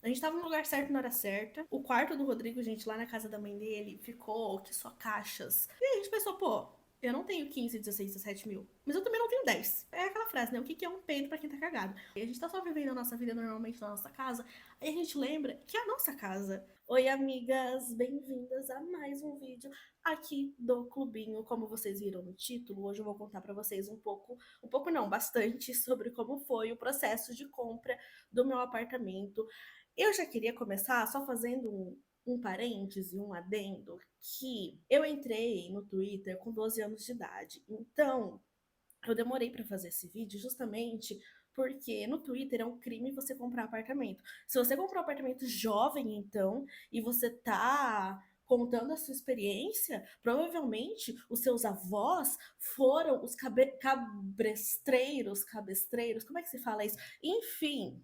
A gente tava no lugar certo na hora certa. O quarto do Rodrigo, gente, lá na casa da mãe dele, ficou que só caixas. E aí a gente pensou, pô, eu não tenho 15, 16, 17 mil. Mas eu também não tenho 10. É aquela frase, né? O que que é um peido pra quem tá cagado? E a gente tá só vivendo a nossa vida normalmente na nossa casa. Aí a gente lembra que é a nossa casa. Oi, amigas, bem-vindas a mais um vídeo aqui do Clubinho. Como vocês viram no título, hoje eu vou contar pra vocês um pouco não, bastante sobre como foi o processo de compra do meu apartamento. Eu já queria começar só fazendo um parêntese, um adendo, que eu entrei no Twitter com 12 anos de idade. Então, eu demorei para fazer esse vídeo justamente porque no Twitter é um crime você comprar apartamento. Se você comprou um apartamento jovem, então, e você tá contando a sua experiência, provavelmente os seus avós foram os cabestreiros, como é que se fala isso? Enfim,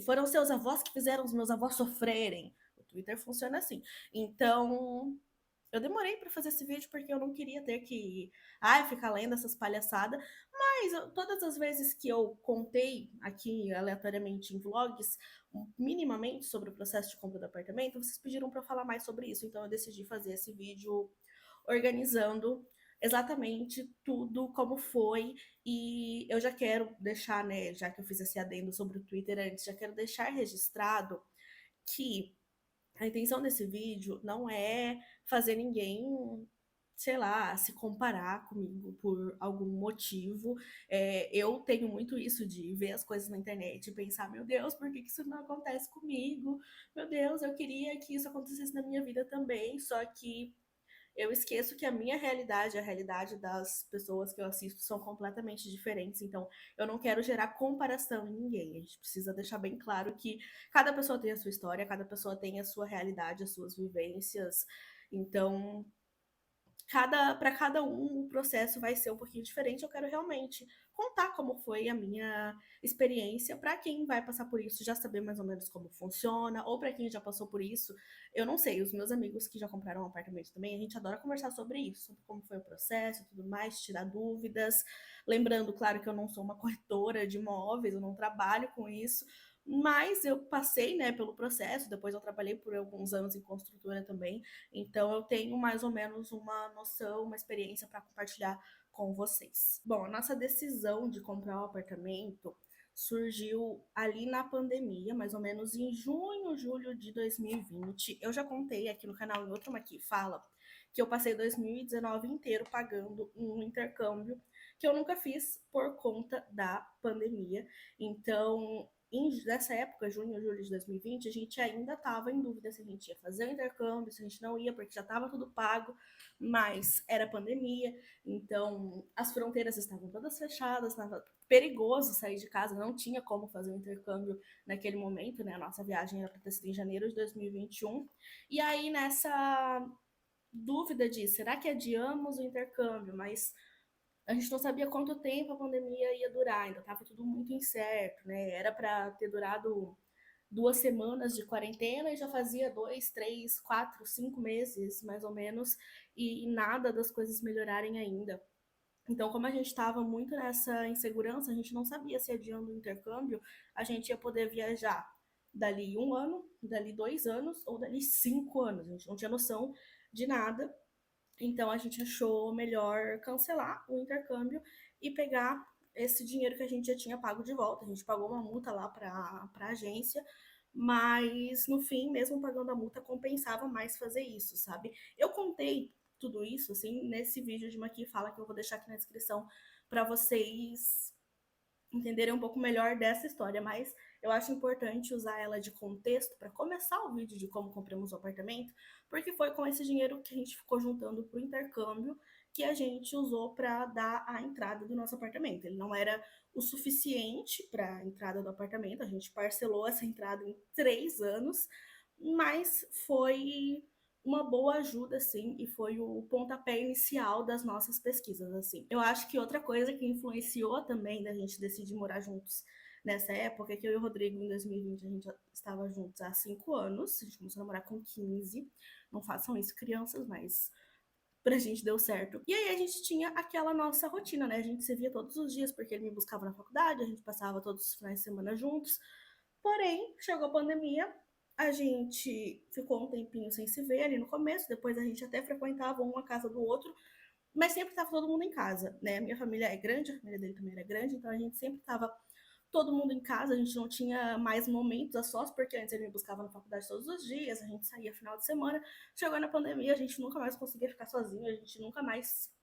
foram seus avós que fizeram os meus avós sofrerem. O Twitter funciona assim. Então, eu demorei para fazer esse vídeo porque eu não queria ter que ficar lendo essas palhaçadas. Mas todas as vezes que eu contei aqui aleatoriamente em vlogs, minimamente sobre o processo de compra do apartamento, vocês pediram para eu falar mais sobre isso. Então eu decidi fazer esse vídeo organizando exatamente tudo como foi. E eu já quero deixar, né, já que eu fiz esse adendo sobre o Twitter antes, já quero deixar registrado que a intenção desse vídeo não é fazer ninguém, sei lá, se comparar comigo por algum motivo. Eu tenho muito isso de ver as coisas na internet e pensar, meu Deus, por que isso não acontece comigo? Meu Deus, eu queria que isso acontecesse na minha vida também, só que eu esqueço que a minha realidade e a realidade das pessoas que eu assisto são completamente diferentes. Então, eu não quero gerar comparação em ninguém. A gente precisa deixar bem claro que cada pessoa tem a sua história, cada pessoa tem a sua realidade, as suas vivências. Então, para cada um o processo vai ser um pouquinho diferente. Eu quero realmente contar como foi a minha experiência para quem vai passar por isso já saber mais ou menos como funciona, ou para quem já passou por isso. Eu não sei, os meus amigos que já compraram um apartamento também, a gente adora conversar sobre isso, sobre como foi o processo e tudo mais, tirar dúvidas. Lembrando, claro, que eu não sou uma corretora de imóveis, eu não trabalho com isso, mas eu passei, né, pelo processo. Depois eu trabalhei por alguns anos em construtora também, então eu tenho mais ou menos uma noção, uma experiência para compartilhar com vocês. Bom, a nossa decisão de comprar um apartamento surgiu ali na pandemia, mais ou menos em junho, julho de 2020. Eu já contei aqui no canal, em outro aqui, fala que eu passei 2019 inteiro pagando um intercâmbio que eu nunca fiz por conta da pandemia. Então, nessa época, junho, julho de 2020, a gente ainda estava em dúvida se a gente ia fazer o intercâmbio, se a gente não ia, porque já estava tudo pago, mas era pandemia, então as fronteiras estavam todas fechadas, estava perigoso sair de casa, não tinha como fazer o intercâmbio naquele momento, né? A nossa viagem era para ter sido em janeiro de 2021. E aí, nessa dúvida de será que adiamos o intercâmbio, mas a gente não sabia quanto tempo a pandemia ia durar, ainda estava tudo muito incerto, né? Era para ter durado 2 semanas de quarentena e já fazia 2, 3, 4, 5 meses, mais ou menos, e nada das coisas melhorarem ainda. Então, como a gente estava muito nessa insegurança, a gente não sabia se adiando o intercâmbio a gente ia poder viajar dali 1 ano, dali 2 anos ou dali 5 anos. A gente não tinha noção de nada. Então a gente achou melhor cancelar o intercâmbio e pegar esse dinheiro que a gente já tinha pago de volta. A gente pagou uma multa lá para a agência, mas no fim, mesmo pagando a multa, compensava mais fazer isso, sabe? Eu contei tudo isso assim nesse vídeo de Maqui Fala, que eu vou deixar aqui na descrição para vocês entenderem um pouco melhor dessa história, mas eu acho importante usar ela de contexto para começar o vídeo de como compramos o apartamento, porque foi com esse dinheiro que a gente ficou juntando para o intercâmbio que a gente usou para dar a entrada do nosso apartamento. Ele não era o suficiente para a entrada do apartamento, a gente parcelou essa entrada em 3 anos, mas foi uma boa ajuda, assim, e foi o pontapé inicial das nossas pesquisas, assim. Eu acho que outra coisa que influenciou também da gente decidir morar juntos nessa época é que eu e o Rodrigo, em 2020, a gente já estava juntos há 5 anos, a gente começou a namorar com 15. Não façam isso, crianças, mas pra gente deu certo. E aí a gente tinha aquela nossa rotina, né? A gente se via todos os dias, porque ele me buscava na faculdade, a gente passava todos os finais de semana juntos. Porém, chegou a pandemia, a gente ficou um tempinho sem se ver ali no começo, depois a gente até frequentava uma casa do outro, mas sempre estava todo mundo em casa, né? Minha família é grande, a família dele também era grande, então a gente sempre estava todo mundo em casa, a gente não tinha mais momentos a sós, porque antes ele me buscava na faculdade todos os dias, a gente saía final de semana. Chegou na pandemia, a gente nunca mais conseguia ficar sozinho, a gente nunca mais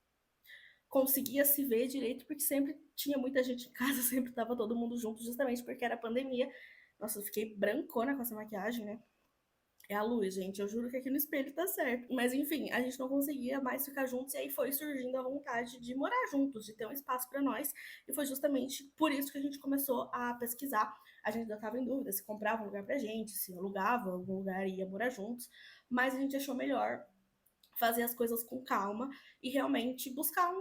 conseguia se ver direito, porque sempre tinha muita gente em casa, sempre estava todo mundo junto, justamente porque era pandemia. Nossa, eu fiquei brancona com essa maquiagem, né? É a luz, gente. Eu juro que aqui no espelho tá certo. Mas enfim, a gente não conseguia mais ficar juntos e aí foi surgindo a vontade de morar juntos, de ter um espaço para nós. E foi justamente por isso que a gente começou a pesquisar. A gente ainda estava em dúvida se comprava um lugar pra gente, se alugava algum lugar e ia morar juntos. Mas a gente achou melhor fazer as coisas com calma e realmente buscar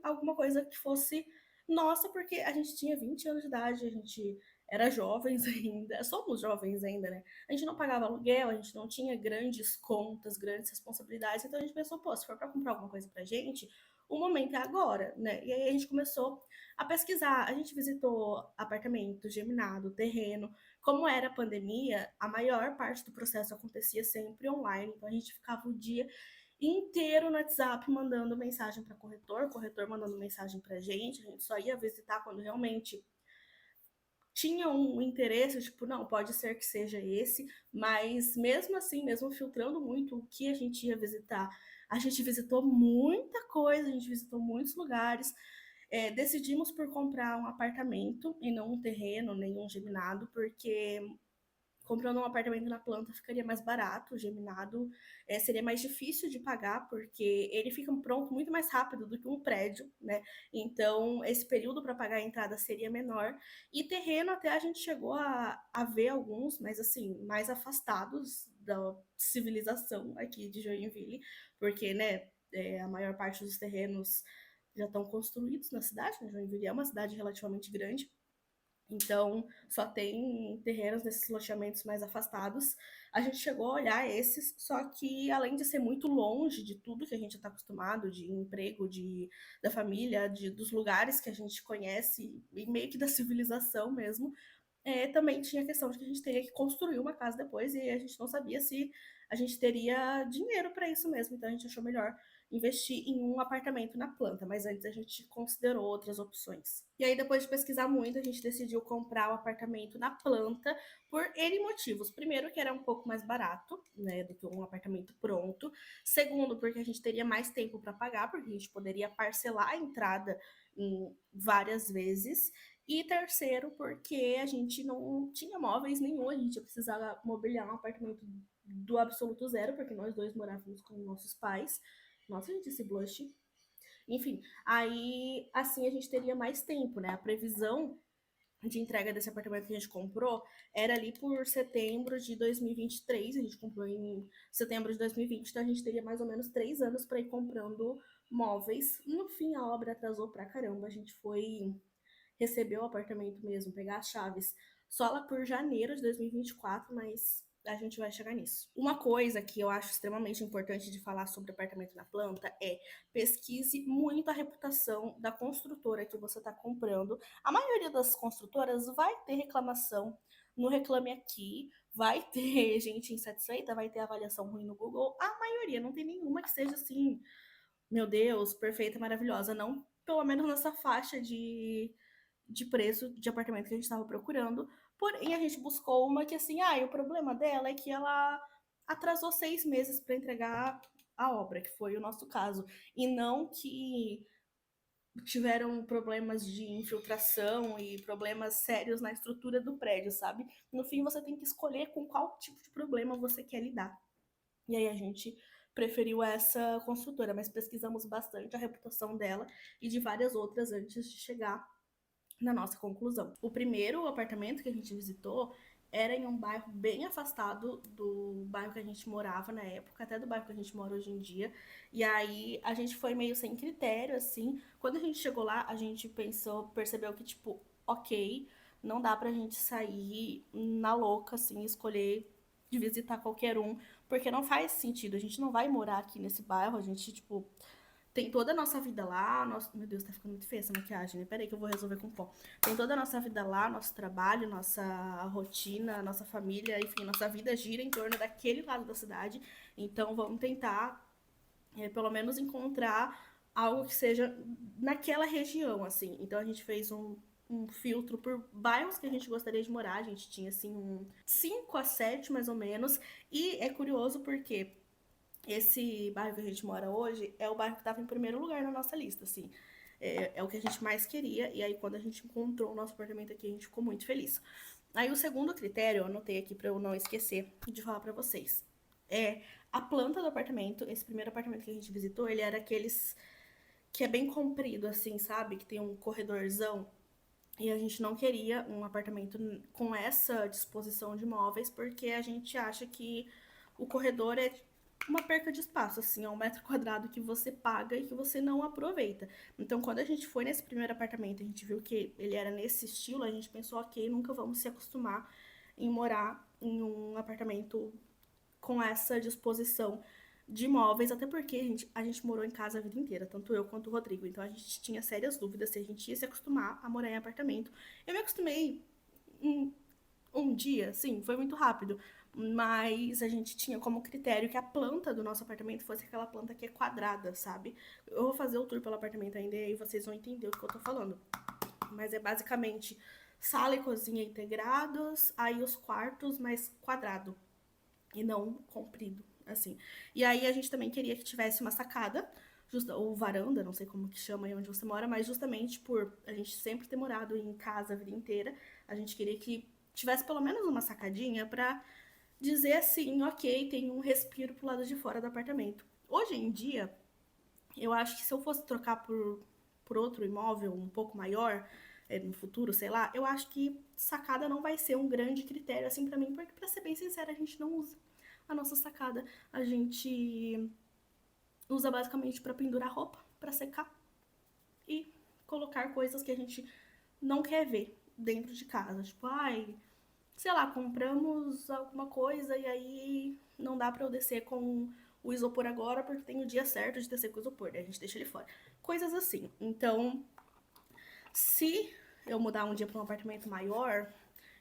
alguma coisa que fosse nossa, porque a gente tinha 20 anos de idade, a gente era jovens ainda, somos jovens ainda, né? A gente não pagava aluguel, a gente não tinha grandes contas, grandes responsabilidades, então a gente pensou, pô, se for para comprar alguma coisa pra gente, o momento é agora, né? E aí a gente começou a pesquisar, a gente visitou apartamento, geminado, terreno. Como era a pandemia, a maior parte do processo acontecia sempre online, então a gente ficava o dia inteiro no WhatsApp mandando mensagem para corretor, corretor mandando mensagem para a gente só ia visitar quando realmente tinha um interesse, tipo, não, pode ser que seja esse, mas mesmo assim, mesmo filtrando muito o que a gente ia visitar, a gente visitou muita coisa, a gente visitou muitos lugares, decidimos por comprar um apartamento e não um terreno, nem um geminado, porque comprando um apartamento na planta ficaria mais barato, o geminado seria mais difícil de pagar, porque ele fica pronto muito mais rápido do que um prédio, né? Então, esse período para pagar a entrada seria menor. E terreno até a gente chegou a ver alguns, mas assim, mais afastados da civilização aqui de Joinville, porque, né, a maior parte dos terrenos já estão construídos na cidade, né? Joinville é uma cidade relativamente grande, então, só tem terrenos nesses loteamentos mais afastados. A gente chegou a olhar esses, só que além de ser muito longe de tudo que a gente está acostumado, de emprego, da família, dos lugares que a gente conhece, e meio que da civilização mesmo, também tinha a questão de que a gente teria que construir uma casa depois e a gente não sabia se a gente teria dinheiro para isso mesmo. Então a gente achou melhor investir em um apartamento na planta, mas antes a gente considerou outras opções. E aí, depois de pesquisar muito, a gente decidiu comprar o apartamento na planta por N motivos. Primeiro, que era um pouco mais barato, né, do que um apartamento pronto. Segundo, porque a gente teria mais tempo para pagar, porque a gente poderia parcelar a entrada em várias vezes. E terceiro, porque a gente não tinha móveis nenhum, a gente ia precisar mobiliar um apartamento do absoluto zero, porque nós dois morávamos com nossos pais. Nossa, gente, esse blush. Enfim, aí assim a gente teria mais tempo, né? A previsão de entrega desse apartamento que a gente comprou era ali por setembro de 2023. A gente comprou em setembro de 2020, então a gente teria mais ou menos 3 anos para ir comprando móveis. No fim, a obra atrasou pra caramba. A gente foi receber o apartamento mesmo, pegar as chaves só lá por janeiro de 2024, mas a gente vai chegar nisso. Uma coisa que eu acho extremamente importante de falar sobre apartamento na planta é pesquise muito a reputação da construtora que você está comprando. A maioria das construtoras vai ter reclamação no Reclame Aqui, vai ter gente insatisfeita, vai ter avaliação ruim no Google. A maioria, não tem nenhuma que seja assim, meu Deus, perfeita, maravilhosa. Não, pelo menos nessa faixa de preço de apartamento que a gente estava procurando. Porém, a gente buscou uma que, assim, o problema dela é que ela atrasou 6 meses para entregar a obra, que foi o nosso caso. E não que tiveram problemas de infiltração e problemas sérios na estrutura do prédio, sabe? No fim, você tem que escolher com qual tipo de problema você quer lidar. E aí a gente preferiu essa construtora, mas pesquisamos bastante a reputação dela e de várias outras antes de chegar na nossa conclusão. O primeiro apartamento que a gente visitou era em um bairro bem afastado do bairro que a gente morava na época, até do bairro que a gente mora hoje em dia. E aí a gente foi meio sem critério, assim. Quando a gente chegou lá, a gente percebeu que, tipo, ok, não dá pra gente sair na louca, assim, escolher de visitar qualquer um, porque não faz sentido. A gente não vai morar aqui nesse bairro, a gente, tipo, tem toda a nossa vida lá, meu Deus, tá ficando muito feia essa maquiagem, né? Peraí que eu vou resolver com pó. Tem toda a nossa vida lá, nosso trabalho, nossa rotina, nossa família, enfim, nossa vida gira em torno daquele lado da cidade. Então vamos tentar, pelo menos, encontrar algo que seja naquela região, assim. Então a gente fez um filtro por bairros que a gente gostaria de morar. A gente tinha, assim, 5 a 7, mais ou menos. E é curioso porque esse bairro que a gente mora hoje é o bairro que estava em primeiro lugar na nossa lista, assim. É o que a gente mais queria. E aí, quando a gente encontrou o nosso apartamento aqui, a gente ficou muito feliz. Aí, o segundo critério, eu anotei aqui pra eu não esquecer de falar pra vocês. É a planta do apartamento. Esse primeiro apartamento que a gente visitou, ele era aqueles que é bem comprido, assim, sabe? Que tem um corredorzão. E a gente não queria um apartamento com essa disposição de móveis, porque a gente acha que o corredor é uma perca de espaço, assim, é 1 metro quadrado que você paga e que você não aproveita. Então, quando a gente foi nesse primeiro apartamento, a gente viu que ele era nesse estilo, a gente pensou, ok, nunca vamos se acostumar em morar em um apartamento com essa disposição de imóveis, até porque a gente morou em casa a vida inteira, tanto eu quanto o Rodrigo. Então a gente tinha sérias dúvidas se a gente ia se acostumar a morar em apartamento. Eu me acostumei em um dia, sim, foi muito rápido. Mas a gente tinha como critério que a planta do nosso apartamento fosse aquela planta que é quadrada, sabe? Eu vou fazer o tour pelo apartamento ainda e aí vocês vão entender o que eu tô falando. Mas é basicamente sala e cozinha integrados, aí os quartos mais quadrado e não comprido, assim. E aí a gente também queria que tivesse uma sacada, ou varanda, não sei como que chama aí onde você mora, mas justamente por a gente sempre ter morado em casa a vida inteira, a gente queria que tivesse pelo menos uma sacadinha pra dizer assim, ok, tem um respiro pro lado de fora do apartamento. Hoje em dia, eu acho que se eu fosse trocar por outro imóvel um pouco maior, no futuro, sei lá, eu acho que sacada não vai ser um grande critério assim pra mim, porque pra ser bem sincera, a gente não usa a nossa sacada. A gente usa basicamente pra pendurar roupa, pra secar e colocar coisas que a gente não quer ver dentro de casa. Tipo, ai, sei lá, compramos alguma coisa e aí não dá pra eu descer com o isopor agora porque tem o dia certo de descer com o isopor, daí a gente deixa ele fora. Coisas assim. Então, se eu mudar um dia pra um apartamento maior,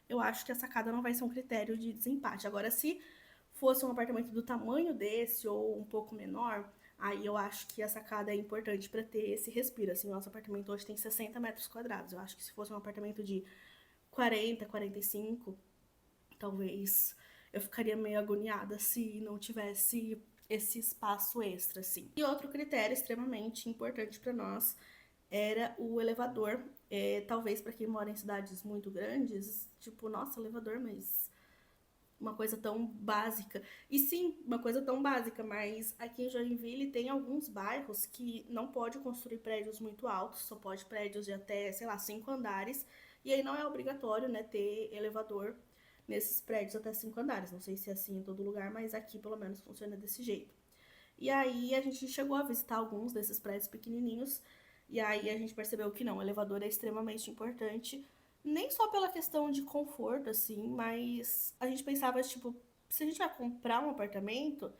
eu acho que a sacada não vai ser um critério de desempate. Agora, se fosse um apartamento do tamanho desse ou um pouco menor, aí eu acho que a sacada é importante para ter esse respiro. Assim, o nosso apartamento hoje tem 60 metros quadrados. Eu acho que se fosse um apartamento de 40, 45, talvez eu ficaria meio agoniada se não tivesse esse espaço extra, assim. E outro critério extremamente importante para nós era o elevador. Talvez para quem mora em cidades muito grandes, tipo, nossa, elevador, mas uma coisa tão básica. E sim, uma coisa tão básica, mas aqui em Joinville tem alguns bairros que não pode construir prédios muito altos, só pode prédios de até, sei lá, 5 andares. E aí não é obrigatório, né, ter elevador nesses prédios até 5 andares. Não sei se é assim em todo lugar, mas aqui pelo menos funciona desse jeito. E aí a gente chegou a visitar alguns desses prédios pequenininhos, e aí a gente percebeu que não, o elevador é extremamente importante, nem só pela questão de conforto, assim, mas a gente pensava, tipo, se a gente vai comprar um apartamento,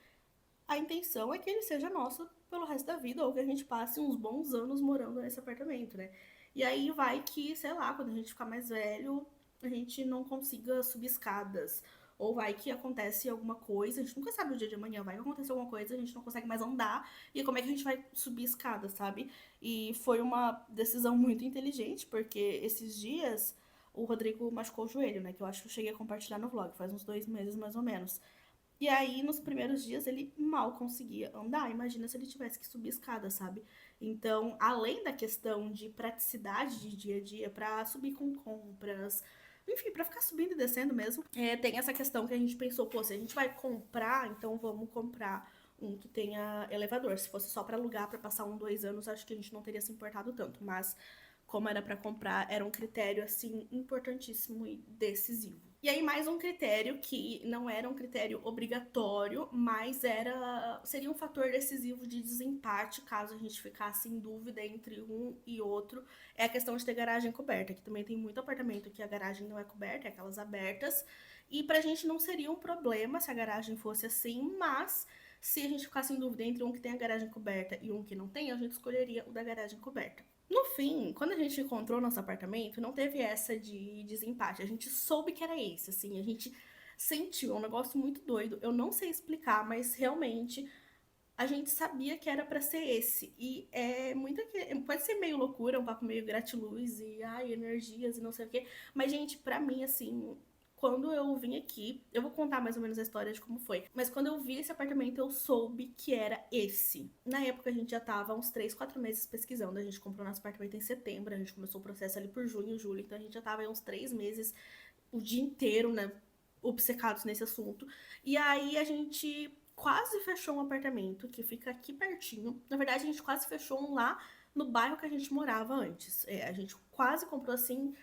a intenção é que ele seja nosso pelo resto da vida, ou que a gente passe uns bons anos morando nesse apartamento, né? E aí vai que, sei lá, quando a gente ficar mais velho, a gente não consiga subir escadas. Ou vai que acontece alguma coisa, a gente nunca sabe o dia de amanhã, vai que acontece alguma coisa, a gente não consegue mais andar, e como é que a gente vai subir escada, sabe? E foi uma decisão muito inteligente, porque esses dias o Rodrigo machucou o joelho, né? Que eu acho que eu cheguei a compartilhar no vlog, faz uns 2 meses mais ou menos. E aí, nos primeiros dias, ele mal conseguia andar. Imagina se ele tivesse que subir escada, sabe? Então, além da questão de praticidade de dia a dia, pra subir com compras, enfim, pra ficar subindo e descendo mesmo, tem essa questão que a gente pensou, pô, se a gente vai comprar, então vamos comprar um que tenha elevador. Se fosse só pra alugar, pra passar 2 anos, acho que a gente não teria se importado tanto. Mas, como era pra comprar, era um critério, assim, importantíssimo e decisivo. E aí, mais um critério que não era um critério obrigatório, mas seria um fator decisivo de desempate, caso a gente ficasse em dúvida entre um e outro, é a questão de ter garagem coberta, que também tem muito apartamento que a garagem não é coberta, é aquelas abertas, e pra gente não seria um problema se a garagem fosse assim, mas Se a gente ficasse em dúvida entre um que tem a garagem coberta e um que não tem, a gente escolheria o da garagem coberta. No fim, quando a gente encontrou nosso apartamento, não teve essa de desempate. A gente soube que era esse, assim, a gente sentiu, é um negócio muito doido. Eu não sei explicar, mas realmente a gente sabia que era pra ser esse. E é muito pode ser meio loucura, um papo meio gratiluz e ai, energias e não sei o quê, mas gente, pra mim assim, quando eu vim aqui, eu vou contar mais ou menos a história de como foi. Mas quando eu vi esse apartamento, eu soube que era esse. Na época a gente já tava uns 3, 4 meses pesquisando. A gente comprou nosso apartamento em setembro, a gente começou o processo ali por junho, julho, então a gente já tava aí uns 3 meses o dia inteiro, né, obcecados nesse assunto. E aí a gente quase fechou um apartamento que fica aqui pertinho. Na verdade, a gente quase fechou um lá no bairro que a gente morava antes. A gente quase comprou assim,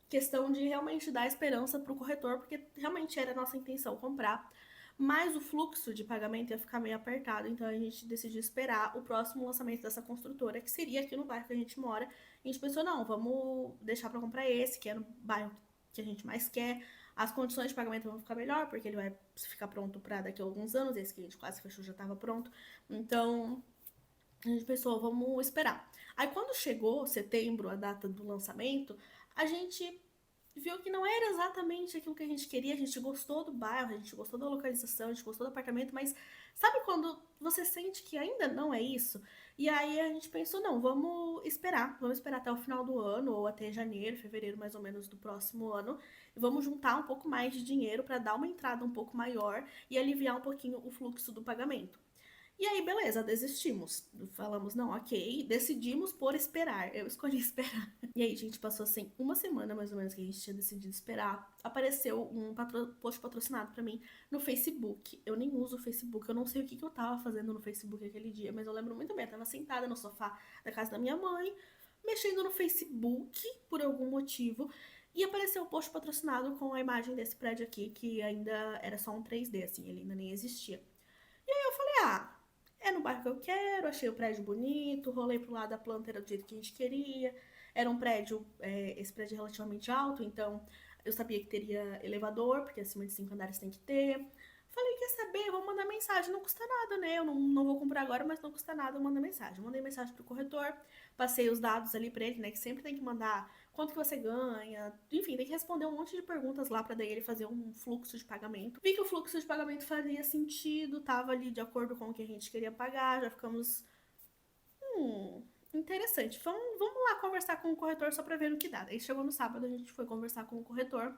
questão de realmente dar esperança pro corretor, porque realmente era a nossa intenção comprar. Mas o fluxo de pagamento ia ficar meio apertado, então a gente decidiu esperar o próximo lançamento dessa construtora, que seria aqui no bairro que a gente mora. A gente pensou, não, vamos deixar para comprar esse, que é no bairro que a gente mais quer. As condições de pagamento vão ficar melhor, porque ele vai ficar pronto para daqui a alguns anos. Esse que a gente quase fechou já estava pronto. Então, a gente pensou, vamos esperar. Aí, quando chegou setembro, a data do lançamento, a gente viu que não era exatamente aquilo que a gente queria. A gente gostou do bairro, a gente gostou da localização, a gente gostou do apartamento, mas sabe quando você sente que ainda não é isso? E aí a gente pensou, não, vamos esperar até o final do ano, ou até janeiro, fevereiro mais ou menos do próximo ano, e vamos juntar um pouco mais de dinheiro para dar uma entrada um pouco maior e aliviar um pouquinho o fluxo do pagamento. E aí, beleza, desistimos. Falamos, não, ok, decidimos por esperar. Eu escolhi esperar. E aí, gente, passou assim uma semana mais ou menos que a gente tinha decidido esperar. Apareceu um post patrocinado pra mim no Facebook. Eu nem uso o Facebook, eu não sei o que eu tava fazendo no Facebook aquele dia, mas eu lembro muito bem. Eu tava sentada no sofá da casa da minha mãe, mexendo no Facebook por algum motivo. E apareceu um post patrocinado com a imagem desse prédio aqui, que ainda era só um 3D, assim, ele ainda nem existia. E aí eu falei, ah, é no bairro que eu quero, achei o prédio bonito, rolei pro lado da planta, era do jeito que a gente queria. Era um prédio, esse prédio é relativamente alto, então eu sabia que teria elevador, porque acima de 5 andares tem que ter. Falei, quer saber? Vou mandar mensagem, não custa nada, né? Eu não vou comprar agora, mas não custa nada, eu mando mensagem. Mandei mensagem pro corretor, passei os dados ali pra ele, né? Que sempre tem que mandar quanto que você ganha, enfim, tem que responder um monte de perguntas lá pra daí ele fazer um fluxo de pagamento. Vi que o fluxo de pagamento fazia sentido, tava ali de acordo com o que a gente queria pagar, já ficamos, hum, interessante. Vamos lá conversar com o corretor só pra ver no que dá. Aí chegou no sábado, a gente foi conversar com o corretor,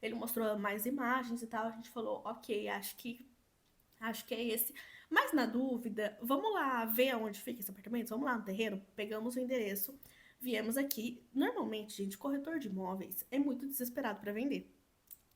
ele mostrou mais imagens e tal, a gente falou, ok, acho que é esse. Mas na dúvida, vamos lá ver aonde fica esse apartamento? Vamos lá no terreno? Pegamos o endereço, viemos aqui. Normalmente, gente, corretor de imóveis é muito desesperado para vender.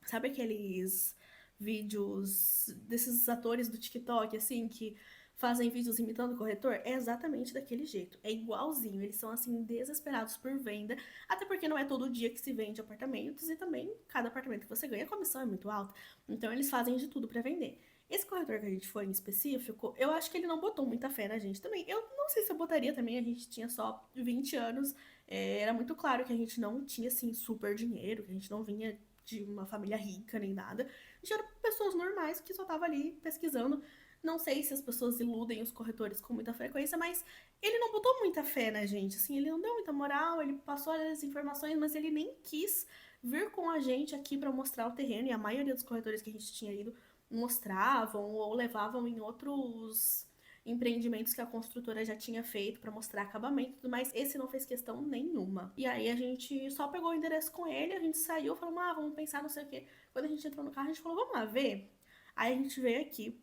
Sabe aqueles vídeos desses atores do TikTok, assim, que fazem vídeos imitando o corretor? É exatamente daquele jeito. É igualzinho. Eles são, assim, desesperados por venda. Até porque não é todo dia que se vende apartamentos e também cada apartamento que você ganha, a comissão é muito alta. Então eles fazem de tudo para vender. Esse corretor que a gente foi em específico, eu acho que ele não botou muita fé na gente também. Eu não sei se eu botaria também, a gente tinha só 20 anos. Era muito claro que a gente não tinha, assim, super dinheiro, que a gente não vinha de uma família rica nem nada. A gente era pessoas normais que só tava ali pesquisando. Não sei se as pessoas iludem os corretores com muita frequência, mas ele não botou muita fé na gente, assim, ele não deu muita moral, ele passou as informações, mas ele nem quis vir com a gente aqui para mostrar o terreno, e a maioria dos corretores que a gente tinha ido mostravam ou levavam em outros empreendimentos que a construtora já tinha feito para mostrar acabamento e tudo mais. Esse não fez questão nenhuma. E aí a gente só pegou o endereço com ele, a gente saiu, falou, ah, vamos pensar, não sei o quê. Quando a gente entrou no carro, a gente falou, vamos lá ver. Aí a gente veio aqui.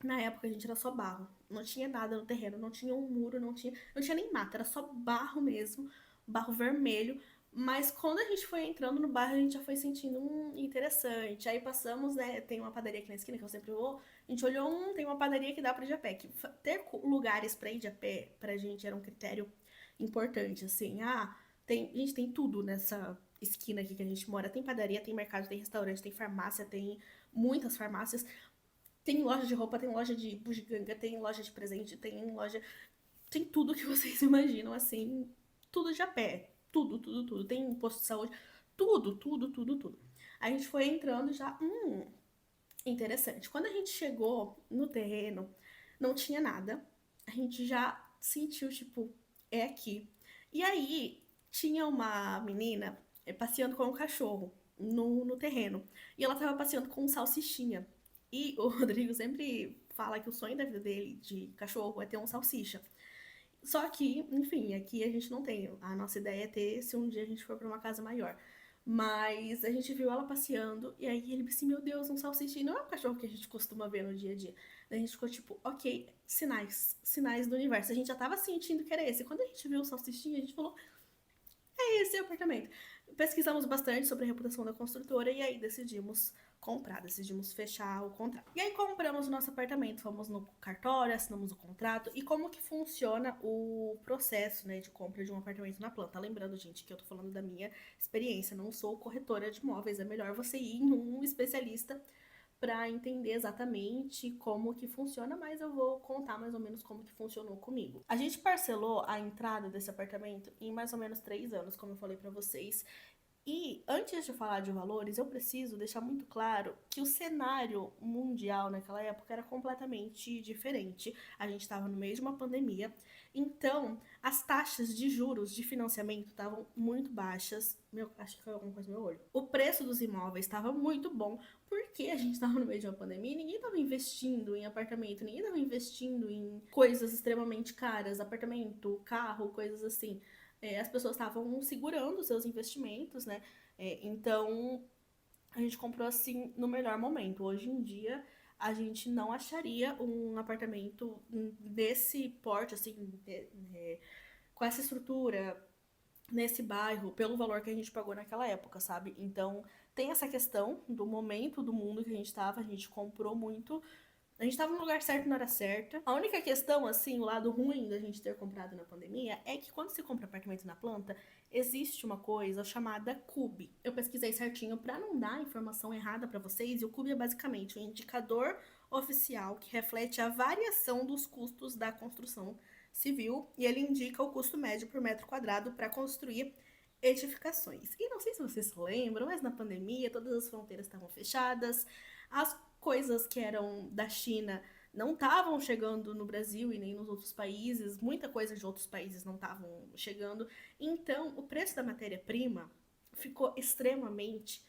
Na época a gente era só barro. Não tinha nada no terreno, não tinha um muro, não tinha nem mata, era só barro mesmo, barro vermelho. Mas quando a gente foi entrando no bairro, a gente já foi sentindo interessante. Aí passamos, né? Tem uma padaria aqui na esquina que eu sempre vou. A gente olhou tem uma padaria que dá pra ir de a pé. Que ter lugares pra ir de a pé pra gente era um critério importante, assim. Ah, gente, tem tudo nessa esquina aqui que a gente mora. Tem padaria, tem mercado, tem restaurante, tem farmácia, tem muitas farmácias. Tem loja de roupa, tem loja de bugiganga, tem loja de presente, tem loja. Tem tudo que vocês imaginam, assim. Tudo de a pé. Tudo, tudo, tudo. Tem posto de saúde. Tudo, tudo, tudo, tudo. A gente foi entrando já. Interessante. Quando a gente chegou no terreno, não tinha nada. A gente já sentiu, tipo, é aqui. E aí, tinha uma menina passeando com um cachorro no terreno. E ela tava passeando com um salsichinha. E o Rodrigo sempre fala que o sonho da vida dele de cachorro é ter um salsicha. Só que, enfim, aqui a gente não tem. A nossa ideia é ter se um dia a gente for pra uma casa maior. Mas a gente viu ela passeando e aí ele disse, meu Deus, um salsichinho. Não é um cachorro que a gente costuma ver no dia a dia. Daí a gente ficou tipo, ok, sinais, sinais do universo. A gente já tava sentindo que era esse. Quando a gente viu o salsichinho, a gente falou, esse é o apartamento. Pesquisamos bastante sobre a reputação da construtora e aí decidimos comprar, decidimos fechar o contrato. E aí compramos o nosso apartamento, fomos no cartório, assinamos o contrato e como que funciona o processo, né, de compra de um apartamento na planta. Lembrando, gente, que eu tô falando da minha experiência, não sou corretora de imóveis, é melhor você ir em um especialista para entender exatamente como que funciona, mas eu vou contar mais ou menos como que funcionou comigo. A gente parcelou a entrada desse apartamento em mais ou menos 3 anos, como eu falei para vocês. E antes de falar de valores, eu preciso deixar muito claro que o cenário mundial naquela época era completamente diferente. A gente estava no meio de uma pandemia, então as taxas de juros de financiamento estavam muito baixas. Meu, acho que foi alguma coisa no meu olho. O preço dos imóveis estava muito bom, porque a gente estava no meio de uma pandemia e ninguém estava investindo em apartamento, ninguém estava investindo em coisas extremamente caras, apartamento, carro, coisas assim. As pessoas estavam segurando seus investimentos, né? Então a gente comprou assim no melhor momento. Hoje em dia a gente não acharia um apartamento desse porte, assim, com essa estrutura, nesse bairro, pelo valor que a gente pagou naquela época, sabe? Então tem essa questão do momento do mundo que a gente comprou muito, a gente tava no lugar certo na hora certa. A única questão, assim, o lado ruim da gente ter comprado na pandemia é que quando você compra apartamento na planta, existe uma coisa chamada CUB. Eu pesquisei certinho para não dar informação errada para vocês, e o CUB é basicamente um indicador oficial que reflete a variação dos custos da construção civil e ele indica o custo médio por metro quadrado para construir edificações. E não sei se vocês se lembram, mas na pandemia todas as fronteiras estavam fechadas, as coisas que eram da China não estavam chegando no Brasil e nem nos outros países, muita coisa de outros países não estavam chegando. Então, o preço da matéria-prima ficou extremamente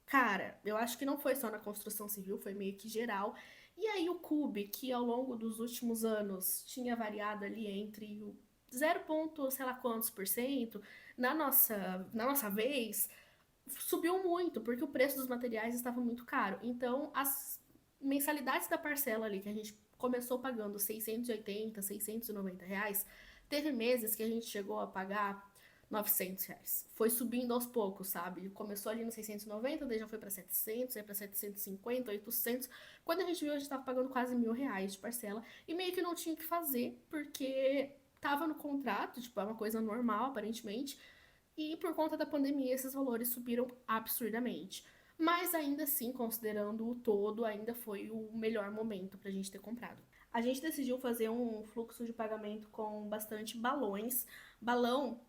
cara. Eu acho que não foi só na construção civil, foi meio que geral. E aí o CUB, que ao longo dos últimos anos tinha variado ali entre o 0, sei lá quantos por cento, na nossa vez, subiu muito, porque o preço dos materiais estava muito caro. Então, as mensalidades da parcela ali, que a gente começou pagando 680, R$ 690, teve meses que a gente chegou a pagar R$ 900. Foi subindo aos poucos, sabe? Começou ali no 690, daí já foi para 700, aí para 750, 800. Quando a gente viu, a gente estava pagando quase R$ 1.000 de parcela e meio que não tinha o que fazer, porque tava no contrato, tipo, é uma coisa normal, aparentemente, e por conta da pandemia, esses valores subiram absurdamente. Mas ainda assim, considerando o todo, ainda foi o melhor momento para a gente ter comprado. A gente decidiu fazer um fluxo de pagamento com bastante balões. Balão,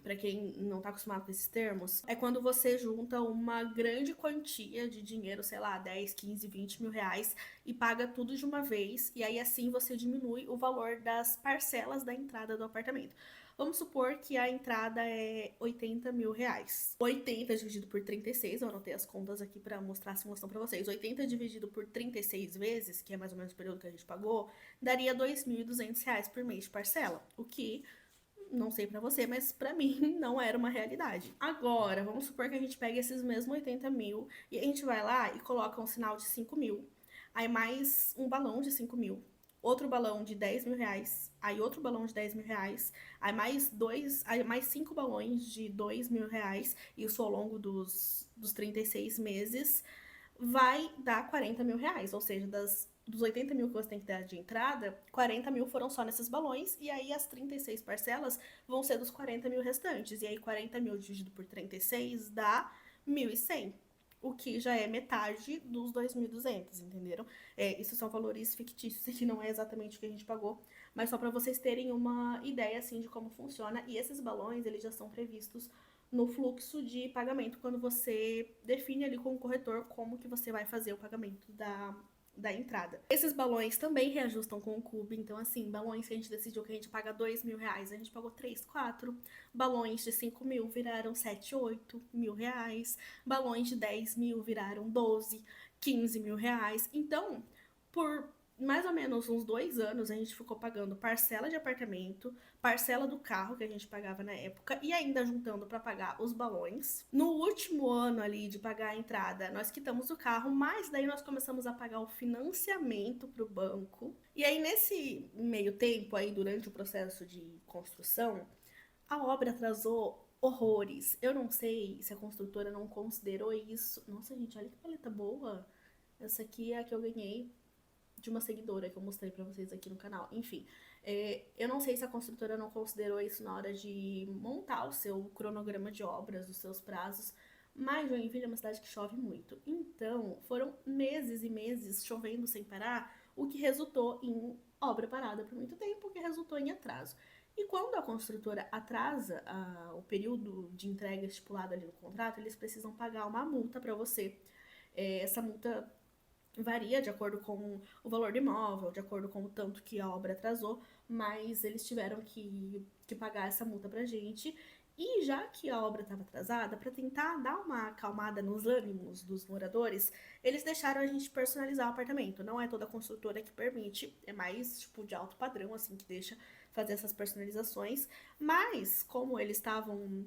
para quem não está acostumado com esses termos, é quando você junta uma grande quantia de dinheiro, sei lá, 10, 15, 20 mil reais, e paga tudo de uma vez, e aí assim você diminui o valor das parcelas da entrada do apartamento. Vamos supor que a entrada é R$ 80.000. 80 dividido por 36, eu anotei as contas aqui para mostrar a simulação para vocês. 80 dividido por 36 vezes, que é mais ou menos o período que a gente pagou, daria R$ 2.200 por mês de parcela, o que não sei pra você, mas pra mim não era uma realidade. Agora, vamos supor que a gente pegue esses mesmos 80 mil e a gente vai lá e coloca um sinal de 5 mil, aí mais um balão de 5 mil, outro balão de 10 mil reais, aí outro balão de 10 mil reais, aí mais 5 balões de 2 mil reais, isso ao longo dos 36 meses, vai dar R$ 40.000. Ou seja, dos 80 mil que você tem que dar de entrada, 40 mil foram só nesses balões, e aí as 36 parcelas vão ser dos 40 mil restantes. E aí 40 mil dividido por 36 dá 1.100. O que já é metade dos 2.200, entenderam? Isso são valores fictícios, que não é exatamente o que a gente pagou, mas só para vocês terem uma ideia assim de como funciona. E esses balões, eles já são previstos no fluxo de pagamento quando você define ali com o corretor como que você vai fazer o pagamento da entrada. Esses balões também reajustam com o CUB, então assim, balões que a gente decidiu que a gente paga R$ 2.000, a gente pagou 3, 4. Balões de 5 mil viraram 7, 8 mil reais. Balões de 10 mil viraram 12, 15 mil reais. Então, por mais ou menos uns 2 anos, a gente ficou pagando parcela de apartamento, parcela do carro que a gente pagava na época e ainda juntando para pagar os balões. No último ano ali de pagar a entrada, nós quitamos o carro, mas daí nós começamos a pagar o financiamento para o banco. E aí nesse meio tempo aí durante o processo de construção, a obra atrasou horrores. Eu não sei se a construtora não considerou isso. Nossa, gente, olha que paleta boa. Essa aqui é a que eu ganhei de uma seguidora que eu mostrei pra vocês aqui no canal. Enfim, eu não sei se a construtora não considerou isso na hora de montar o seu cronograma de obras, os seus prazos, mas Joinville é uma cidade que chove muito. Então, foram meses e meses chovendo sem parar, o que resultou em obra parada por muito tempo, o que resultou em atraso. E quando a construtora atrasa o período de entrega estipulado ali no contrato, eles precisam pagar uma multa para você. Essa multa varia de acordo com o valor do imóvel, de acordo com o tanto que a obra atrasou, mas eles tiveram que pagar essa multa pra gente. E já que a obra estava atrasada, para tentar dar uma acalmada nos ânimos dos moradores, eles deixaram a gente personalizar o apartamento. Não é toda construtora que permite, é mais tipo de alto padrão, assim, que deixa fazer essas personalizações. Mas, como eles estavam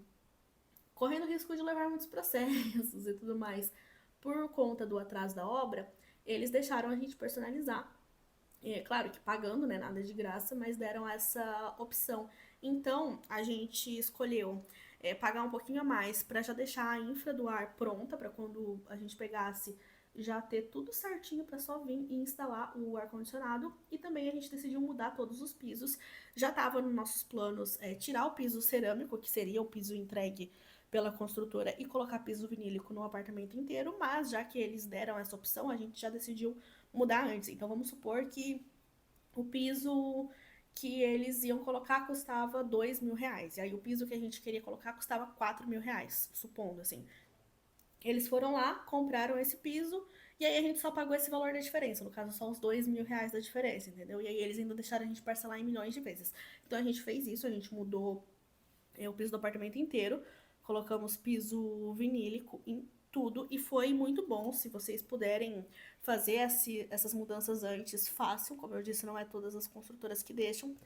correndo risco de levar muitos processos e tudo mais por conta do atraso da obra, eles deixaram a gente personalizar. É claro que pagando, né? Nada de graça, mas deram essa opção. Então, a gente escolheu pagar um pouquinho a mais para já deixar a infra do ar pronta para quando a gente pegasse já ter tudo certinho para só vir e instalar o ar-condicionado. E também a gente decidiu mudar todos os pisos. Já estava nos nossos planos tirar o piso cerâmico, que seria o piso entregue pela construtora, e colocar piso vinílico no apartamento inteiro, mas já que eles deram essa opção, a gente já decidiu mudar antes. Então vamos supor que o piso que eles iam colocar custava R$ 2.000. E aí o piso que a gente queria colocar custava R$ 4.000, supondo assim. Eles foram lá, compraram esse piso, e aí a gente só pagou esse valor da diferença. No caso, só os R$ 2.000 da diferença, entendeu? E aí eles ainda deixaram a gente parcelar em milhões de vezes. Então a gente fez isso, a gente mudou o piso do apartamento inteiro, colocamos piso vinílico em tudo e foi muito bom. Se vocês puderem fazer essas mudanças antes, façam. Como eu disse, não é todas as construtoras que deixam,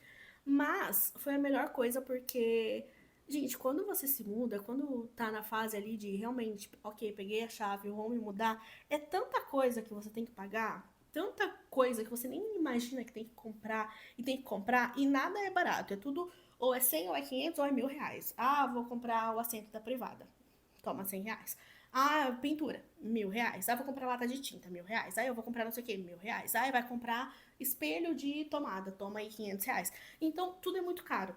mas foi a melhor coisa porque, gente, quando você se muda, quando tá na fase ali de realmente, ok, peguei a chave, vou me mudar, é tanta coisa que você tem que pagar, tanta coisa que você nem imagina que tem que comprar e nada é barato, é tudo ou é 100 ou é 500 ou é R$ 1.000. Ah, vou comprar o assento da privada, toma R$ 100. Ah, pintura, R$ 1.000. Ah, vou comprar lata de tinta, R$ 1.000. Ah, eu vou comprar não sei o que, R$ 1.000. Ah, vai comprar espelho de tomada, toma aí R$ 500. Então, tudo é muito caro.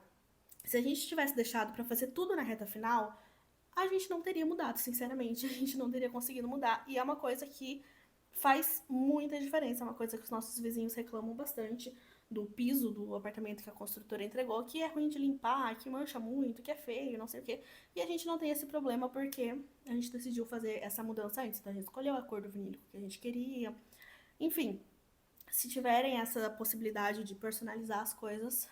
Se a gente tivesse deixado para fazer tudo na reta final, a gente não teria mudado, sinceramente. A gente não teria conseguido mudar. E é uma coisa que faz muita diferença. É uma coisa que os nossos vizinhos reclamam bastante do piso do apartamento que a construtora entregou, que é ruim de limpar, que mancha muito, que é feio, não sei o quê. E a gente não tem esse problema porque a gente decidiu fazer essa mudança antes. Então a gente escolheu a cor do vinílico que a gente queria. Enfim, se tiverem essa possibilidade de personalizar as coisas,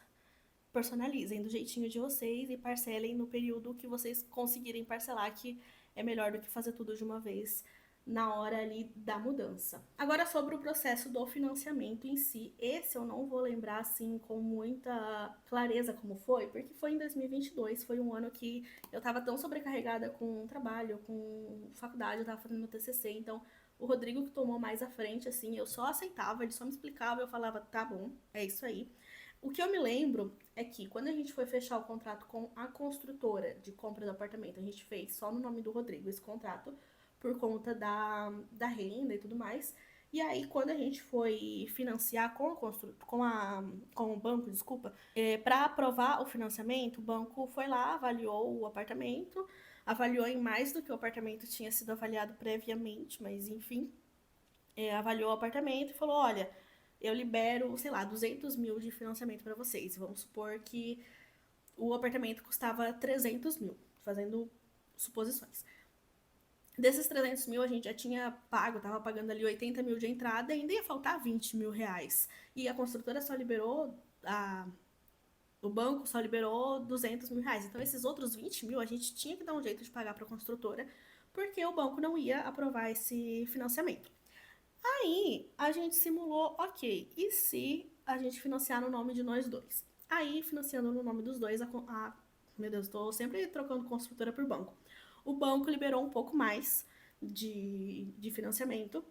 personalizem do jeitinho de vocês e parcelem no período que vocês conseguirem parcelar, que é melhor do que fazer tudo de uma vez na hora ali da mudança. Agora sobre o processo do financiamento em si, esse eu não vou lembrar assim com muita clareza como foi, porque foi em 2022, foi um ano que eu tava tão sobrecarregada com trabalho, com faculdade, eu tava fazendo meu TCC, então o Rodrigo que tomou mais à frente, assim, eu só aceitava, ele só me explicava, eu falava, tá bom, é isso aí. O que eu me lembro é que quando a gente foi fechar o contrato com a construtora de compra do apartamento, a gente fez só no nome do Rodrigo esse contrato, por conta da renda e tudo mais. E aí, quando a gente foi financiar com o banco, desculpa, para aprovar o financiamento, o banco foi lá, avaliou o apartamento, avaliou em mais do que o apartamento tinha sido avaliado previamente, mas enfim, avaliou o apartamento e falou: olha, eu libero, sei lá, 200 mil de financiamento para vocês. Vamos supor que o apartamento custava 300 mil, fazendo suposições. Desses 300 mil, a gente já tinha pago, tava pagando ali 80 mil de entrada, ainda ia faltar 20 mil reais. E a construtora só liberou, o banco só liberou 200 mil reais. Então, esses outros 20 mil, a gente tinha que dar um jeito de pagar para a construtora, porque o banco não ia aprovar esse financiamento. Aí, a gente simulou, ok, e se a gente financiar no nome de nós dois? Aí, financiando no nome dos dois, meu Deus, estou sempre trocando construtora por banco. O banco liberou um pouco mais de financiamento,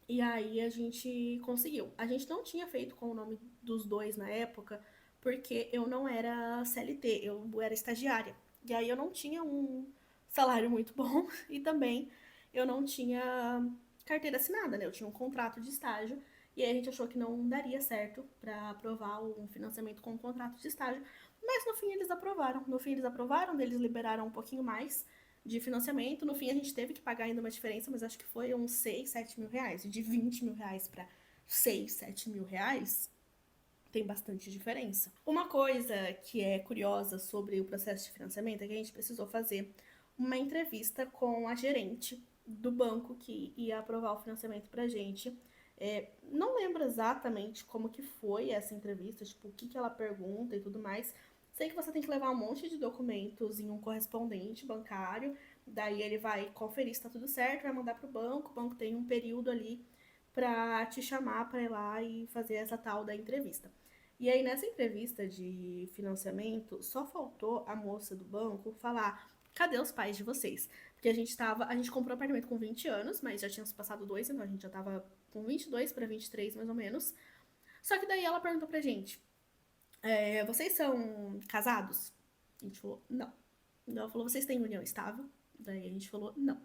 e aí a gente conseguiu. A gente não tinha feito com o nome dos dois na época, porque eu não era CLT, eu era estagiária. E aí eu não tinha um salário muito bom e também eu não tinha carteira assinada, né? Eu tinha um contrato de estágio e aí a gente achou que não daria certo para aprovar um financiamento com um contrato de estágio, mas no fim eles aprovaram. No fim eles aprovaram, eles liberaram um pouquinho mais de financiamento. No fim, a gente teve que pagar ainda uma diferença, mas acho que foi uns 6, 7 mil reais. E de 20 mil reais para 6, 7 mil reais, tem bastante diferença. Uma coisa que é curiosa sobre o processo de financiamento é que a gente precisou fazer uma entrevista com a gerente do banco que ia aprovar o financiamento pra gente. Não lembro exatamente como que foi essa entrevista, tipo, o que ela pergunta e tudo mais. Sei que você tem que levar um monte de documentos em um correspondente bancário, daí ele vai conferir se tá tudo certo, vai mandar pro banco, o banco tem um período ali pra te chamar pra ir lá e fazer essa tal da entrevista. E aí, nessa entrevista de financiamento, só faltou a moça do banco falar: cadê os pais de vocês? Porque a gente comprou um apartamento com 20 anos, mas já tinha se passado dois, então a gente já tava com 22 para 23, mais ou menos. Só que daí ela perguntou pra gente: vocês são casados? A gente falou: não. Daí ela falou: vocês têm união estável? Daí a gente falou: não.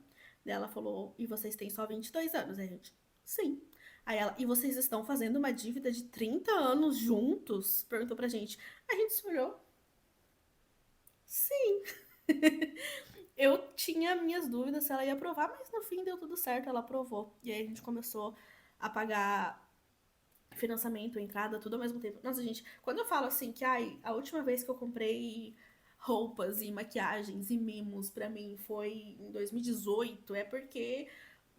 Daí ela falou: e vocês têm só 22 anos? Aí a gente: sim. Aí ela: e vocês estão fazendo uma dívida de 30 anos juntos? Perguntou pra gente. A gente se olhou: sim. Eu tinha minhas dúvidas se ela ia aprovar, mas no fim deu tudo certo, ela aprovou. E aí a gente começou a pagar financiamento, entrada, tudo ao mesmo tempo. Nossa, gente, quando eu falo assim que a última vez que eu comprei roupas e maquiagens e mimos pra mim foi em 2018, é porque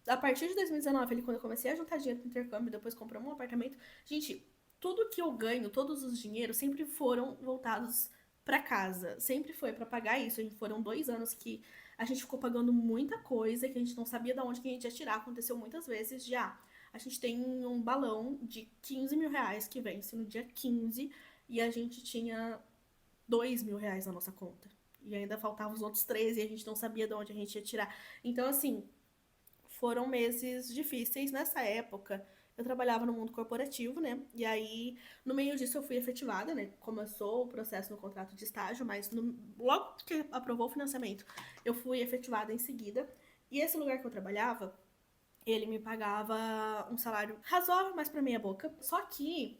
a partir de 2019, ali, quando eu comecei a juntar dinheiro pro intercâmbio, depois compramos um apartamento, gente, tudo que eu ganho, todos os dinheiros sempre foram voltados pra casa. Sempre foi pra pagar isso. Foram 2 anos que a gente ficou pagando muita coisa que a gente não sabia de onde que a gente ia tirar. Aconteceu muitas vezes de, a gente tem um balão de 15 mil reais que vence no dia 15 e a gente tinha 2 mil reais na nossa conta. E ainda faltavam os outros 13 e a gente não sabia de onde a gente ia tirar. Então, assim, foram meses difíceis nessa época. Eu trabalhava no mundo corporativo, né? E aí, no meio disso, eu fui efetivada, né? Começou o processo no contrato de estágio, mas logo que aprovou o financiamento, eu fui efetivada em seguida. E esse lugar que eu trabalhava, ele me pagava um salário razoável, mas pra meia boca. Só que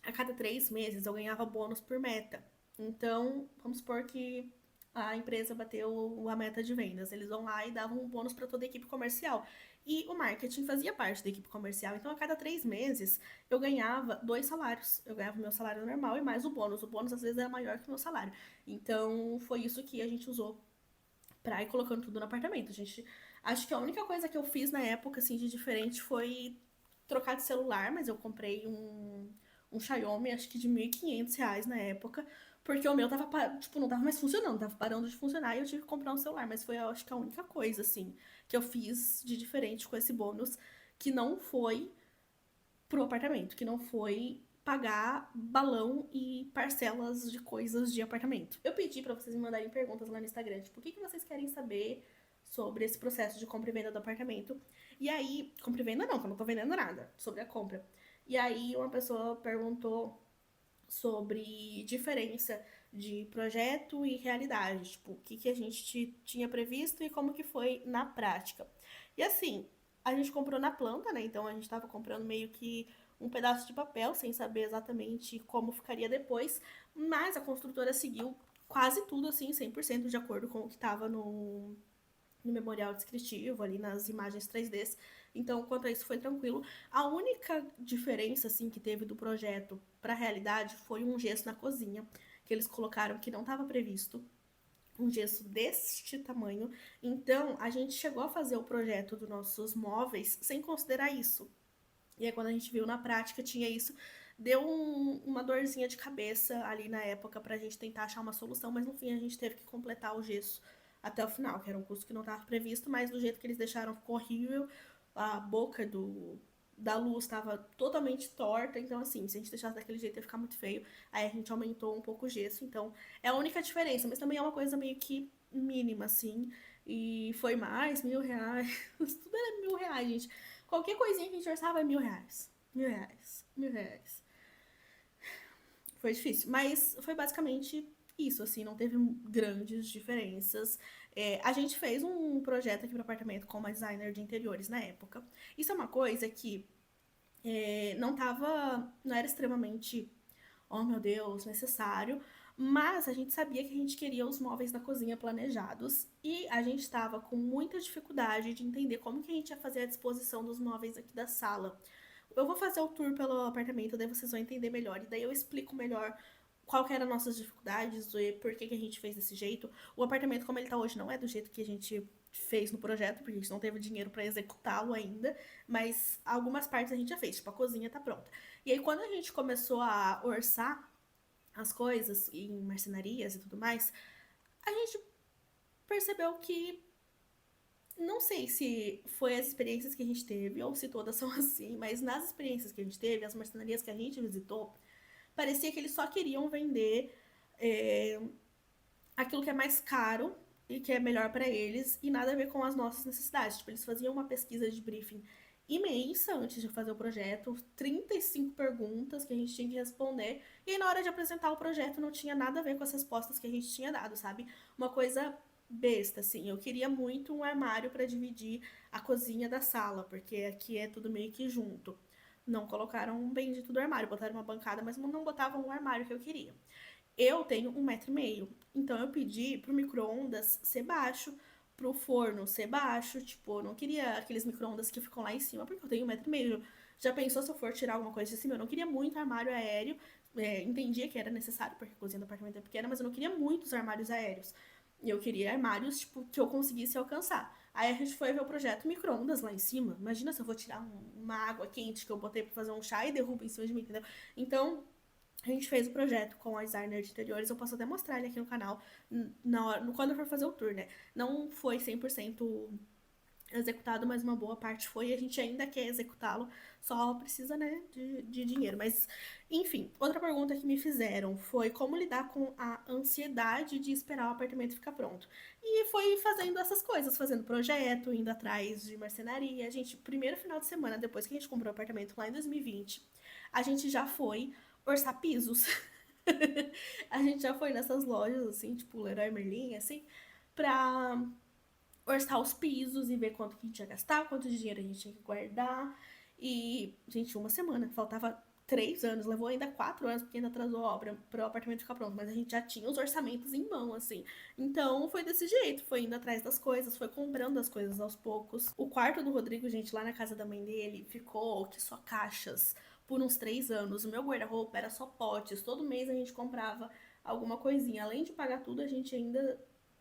a cada 3 meses eu ganhava bônus por meta. Então, vamos supor que a empresa bateu a meta de vendas. Eles vão lá e davam um bônus para toda a equipe comercial. E o marketing fazia parte da equipe comercial. Então, a cada 3 meses, eu ganhava 2 salários. Eu ganhava o meu salário normal e mais o bônus. O bônus, às vezes, era maior que o meu salário. Então, foi isso que a gente usou pra ir colocando tudo no apartamento. Acho que a única coisa que eu fiz na época, assim, de diferente foi trocar de celular, mas eu comprei um Xiaomi, acho que de R$ 1.500 na época, porque o meu tava, tipo, não tava mais funcionando, tava parando de funcionar e eu tive que comprar um celular, mas foi, eu acho que a única coisa, assim, que eu fiz de diferente com esse bônus, que não foi pro apartamento, que não foi pagar balão e parcelas de coisas de apartamento. Eu pedi pra vocês me mandarem perguntas lá no Instagram, tipo, o que vocês querem saber sobre esse processo de compra e venda do apartamento. E aí, compra e venda não, que eu não tô vendendo nada, sobre a compra. E aí uma pessoa perguntou sobre diferença de projeto e realidade, tipo, o que a gente tinha previsto e como que foi na prática. E assim, a gente comprou na planta, né? Então a gente tava comprando meio que um pedaço de papel, sem saber exatamente como ficaria depois, mas a construtora seguiu quase tudo assim, 100% de acordo com o que estava no memorial descritivo, ali nas imagens 3D. Então, quanto a isso, foi tranquilo. A única diferença, assim, que teve do projeto para a realidade foi um gesso na cozinha, que eles colocaram que não estava previsto. um gesso deste tamanho. Então, a gente chegou a fazer o projeto dos nossos móveis sem considerar isso. E aí, quando a gente viu na prática, tinha isso. Deu uma dorzinha de cabeça ali na época pra gente tentar achar uma solução, mas no fim a gente teve que completar o gesso até o final, que era um custo que não estava previsto, mas do jeito que eles deixaram ficou horrível. A boca da luz estava totalmente torta, então assim, se a gente deixasse daquele jeito ia ficar muito feio. Aí a gente aumentou um pouco o gesso, então é a única diferença, mas também é uma coisa meio que mínima, assim. E foi mais, R$ 1.000. Tudo era R$ 1.000, gente. Qualquer coisinha que a gente orçava é R$ 1.000. R$ 1.000. R$ 1.000. Foi difícil, mas foi basicamente isso, assim, não teve grandes diferenças. A gente fez um projeto aqui para apartamento com uma designer de interiores na época. Isso é uma coisa que não era extremamente, oh meu Deus, necessário, mas a gente sabia que a gente queria os móveis da cozinha planejados e a gente estava com muita dificuldade de entender como que a gente ia fazer a disposição dos móveis aqui da sala. Eu vou fazer o tour pelo apartamento, daí vocês vão entender melhor. E daí eu explico melhor qual que eram nossas dificuldades e por que a gente fez desse jeito. O apartamento como ele tá hoje não é do jeito que a gente fez no projeto, porque a gente não teve dinheiro para executá-lo ainda, mas algumas partes a gente já fez, tipo a cozinha tá pronta. E aí quando a gente começou a orçar as coisas em marcenarias e tudo mais, a gente percebeu que não sei se foi as experiências que a gente teve ou se todas são assim, mas nas experiências que a gente teve, as marcenarias que a gente visitou, parecia que eles só queriam vender é, aquilo que é mais caro e que é melhor para eles e nada a ver com as nossas necessidades. Tipo, eles faziam uma pesquisa de briefing imensa antes de fazer o projeto, 35 perguntas que a gente tinha que responder, e aí na hora de apresentar o projeto não tinha nada a ver com as respostas que a gente tinha dado, sabe? Uma coisa besta, assim. Eu queria muito um armário para dividir a cozinha da sala, porque aqui é tudo meio que junto. Não colocaram um bendito do armário, botaram uma bancada, mas não botavam o armário que eu queria. Eu tenho 1,5 m, então eu pedi pro micro-ondas ser baixo, pro forno ser baixo, tipo, eu não queria aqueles micro-ondas que ficam lá em cima, porque eu tenho 1,5 m. Já pensou se eu for tirar alguma coisa de cima? Eu não queria muito armário aéreo, entendia que era necessário, porque a cozinha do apartamento é pequena, mas eu não queria muitos armários aéreos. Eu queria armários, tipo, que eu conseguisse alcançar. Aí a gente foi ver o projeto micro-ondas lá em cima. Imagina se eu vou tirar uma água quente que eu botei pra fazer um chá e derruba em cima de mim, entendeu? Então, a gente fez o projeto com a designer de interiores, eu posso até mostrar ele aqui no canal quando eu for fazer o tour, né? Não foi 100% executado, mas uma boa parte foi e a gente ainda quer executá-lo, só precisa, né, de dinheiro. Mas, enfim, outra pergunta que me fizeram foi como lidar com a ansiedade de esperar o apartamento ficar pronto. E foi fazendo essas coisas, fazendo projeto, indo atrás de marcenaria. A gente, primeiro final de semana, depois que a gente comprou o apartamento lá em 2020, a gente já foi orçar pisos. A gente já foi nessas lojas, assim, tipo Leroy Merlin, assim, pra orçar os pisos e ver quanto que a gente ia gastar, quanto de dinheiro a gente tinha que guardar. E, gente, uma semana, faltava 3 anos, levou ainda 4 anos, porque ainda atrasou a obra para o apartamento ficar pronto, mas a gente já tinha os orçamentos em mão, assim. Então foi desse jeito, foi indo atrás das coisas, foi comprando as coisas aos poucos. O quarto do Rodrigo, gente, lá na casa da mãe dele, ficou que só caixas por uns 3 anos. O meu guarda-roupa era só potes, todo mês a gente comprava alguma coisinha. Além de pagar tudo, a gente ainda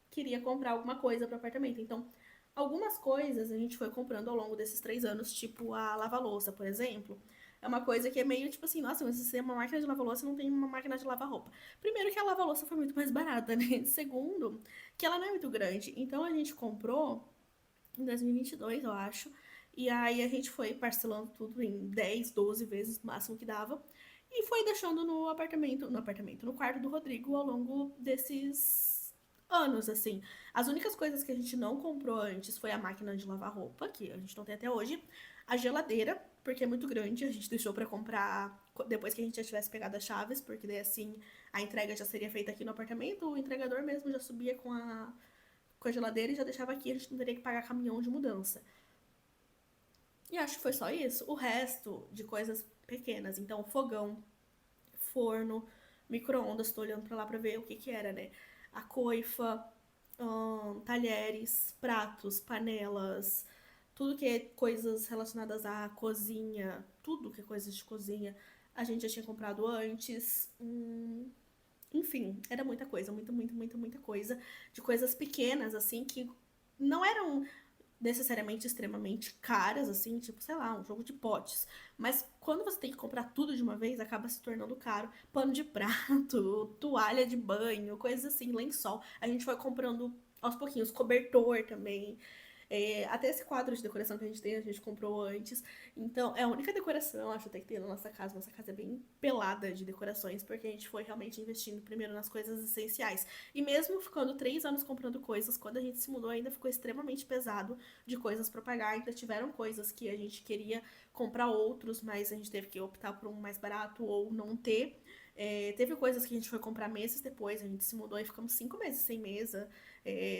queria comprar alguma coisa para o apartamento. Então, algumas coisas a gente foi comprando ao longo desses 3 anos, tipo a lava-louça, por exemplo. É uma coisa que é meio tipo assim, nossa, mas se você tem uma máquina de lava-louça, não tem uma máquina de lavar roupa. Primeiro que a lava-louça foi muito mais barata, né? Segundo, que ela não é muito grande. Então a gente comprou em 2022, eu acho. E aí a gente foi parcelando tudo em 10, 12 vezes, o máximo que dava. E foi deixando no quarto do Rodrigo ao longo desses anos, assim. As únicas coisas que a gente não comprou antes foi a máquina de lavar roupa, que a gente não tem até hoje, a geladeira, porque é muito grande, a gente deixou pra comprar depois que a gente já tivesse pegado as chaves, porque daí assim a entrega já seria feita aqui no apartamento, o entregador mesmo já subia com a geladeira e já deixava aqui, a gente não teria que pagar caminhão de mudança. E acho que foi só isso. O resto de coisas pequenas, então fogão, forno, micro-ondas, tô olhando pra lá pra ver o que que era, né? A coifa, talheres, pratos, panelas, tudo que é coisas relacionadas à cozinha, tudo que é coisas de cozinha, a gente já tinha comprado antes. Enfim, era muita coisa, muita coisa. De coisas pequenas, assim, que não eram necessariamente extremamente caras, assim, tipo, sei lá, um jogo de potes. Mas quando você tem que comprar tudo de uma vez, acaba se tornando caro. Pano de prato, toalha de banho, coisas assim, lençol. A gente foi comprando aos pouquinhos, cobertor também. Até esse quadro de decoração que a gente tem, a gente comprou antes. Então, é a única decoração, acho até que tem na nossa casa. Nossa casa é bem pelada de decorações, porque a gente foi realmente investindo primeiro nas coisas essenciais. E mesmo ficando 3 anos comprando coisas, quando a gente se mudou ainda ficou extremamente pesado de coisas para pagar. Ainda tiveram coisas que a gente queria comprar outros, mas a gente teve que optar por um mais barato ou não ter. Teve coisas que a gente foi comprar meses depois, a gente se mudou e ficamos 5 meses sem mesa.